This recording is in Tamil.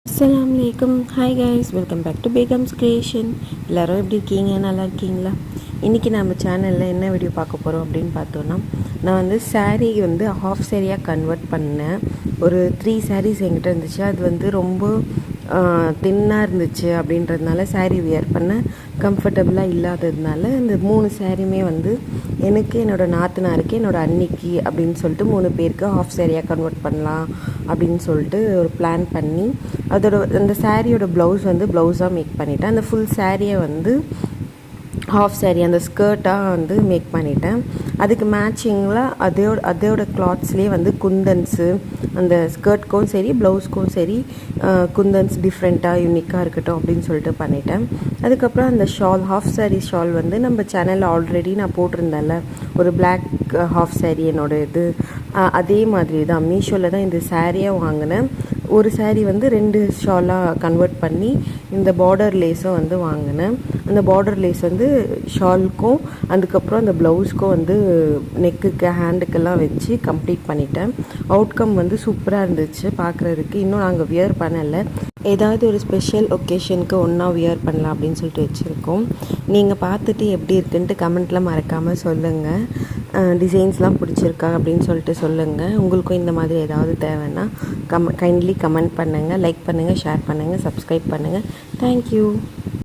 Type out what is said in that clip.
அஸ்ஸலாமுஅலைக்கும். Hi guys, welcome back to Begums creation. எல்லோரும் எப்படி இருக்கீங்க? நல்லா இருக்கீங்களா? இன்றைக்கி நம்ம சேனலில் என்ன வீடியோ பார்க்க போகிறோம் அப்படின்னு பார்த்தோன்னா, நான் வந்து சாரீ வந்து ஹாஃப் சாரியாக கன்வெர்ட் பண்ணேன். ஒரு 3 சாரீஸ் என்கிட்ட இருந்துச்சு. அது வந்து ரொம்ப தின்னாக இருந்துச்சு. அப்படின்றதுனால சாரீ வியர் பண்ண கம்ஃபர்டபுளாக இல்லாததுனால இந்த 3 சாரியுமே வந்து எனக்கு, என்னோடய நாத்தனாருக்கு, என்னோடய அன்னிக்கு அப்படின்னு சொல்லிட்டு 3 பேருக்கு ஹாஃப் சாரியாக கன்வெர்ட் பண்ணலாம் அப்படின்னு சொல்லிட்டு ஒரு பிளான் பண்ணி, அந்த சாரியோட ப்ளவுஸ் வந்து ப்ளவுஸாக மேக் பண்ணிவிட்டேன். அந்த ஃபுல் சாரியை வந்து ஹாஃப் சாரி அந்த ஸ்கர்ட்டாக வந்து மேக் பண்ணிட்டேன். அதுக்கு மேட்சிங்கில் அதோட கிளாத்ஸ்லேயே வந்து குந்தன்ஸு, அந்த ஸ்கர்ட்க்கும் சரி ப்ளவுஸ்க்கும் சரி குந்தன்ஸ் டிஃப்ரெண்ட்டாக யூனிக்காக இருக்கட்டும் அப்படின்னு சொல்லிட்டு பண்ணிட்டேன். அதுக்கப்புறம் அந்த ஷால், ஹாஃப் சாரி ஷால் வந்து நம்ம சேனலில் ஆல்ரெடி நான் போட்டிருந்தேன்ல, ஒரு பிளாக் ஹாஃப் சாரி என்னோட இது, அதே மாதிரி தான் மீஷோவில் தான் இந்த சாரியை வாங்கினேன். ஒரு சாரீ வந்து 2 ஷாலாக கன்வெர்ட் பண்ணி இந்த பார்டர் லேஸும் வந்து வாங்கினேன். அந்த பார்டர் லேஸ் வந்து ஷாலுக்கும் அதுக்கப்புறம் அந்த ப்ளவுஸ்க்கும் வந்து நெக்குக்கு ஹேண்டுக்கெல்லாம் வச்சு கம்ப்ளீட் பண்ணிட்டேன். அவுட்கம் வந்து சூப்பராக இருந்துச்சு பார்க்குறதுக்கு. இன்னும் நாங்கள் வியர் பண்ணலை. ஏதாவது ஒரு ஸ்பெஷல் ஒகேஷனுக்கு ஒன்றா வியர் பண்ணலாம் அப்படின்னு சொல்லிட்டு வச்சுருக்கோம். நீங்கள் பார்த்துட்டு எப்படி இருக்குன்ட்டு கமெண்ட்டில் மறக்காமல் சொல்லுங்கள். டிசைன்ஸ்லாம் பிடிச்சிருக்கா அப்படின்னு சொல்லிட்டு சொல்லுங்கள். உங்களுக்கும் இந்த மாதிரி ஏதாவது தேவைன்னா கைண்ட்லி கமெண்ட் பண்ணுங்கள், லைக் பண்ணுங்கள், ஷேர் பண்ணுங்கள், சப்ஸ்கிரைப் பண்ணுங்கள். தேங்க்யூ.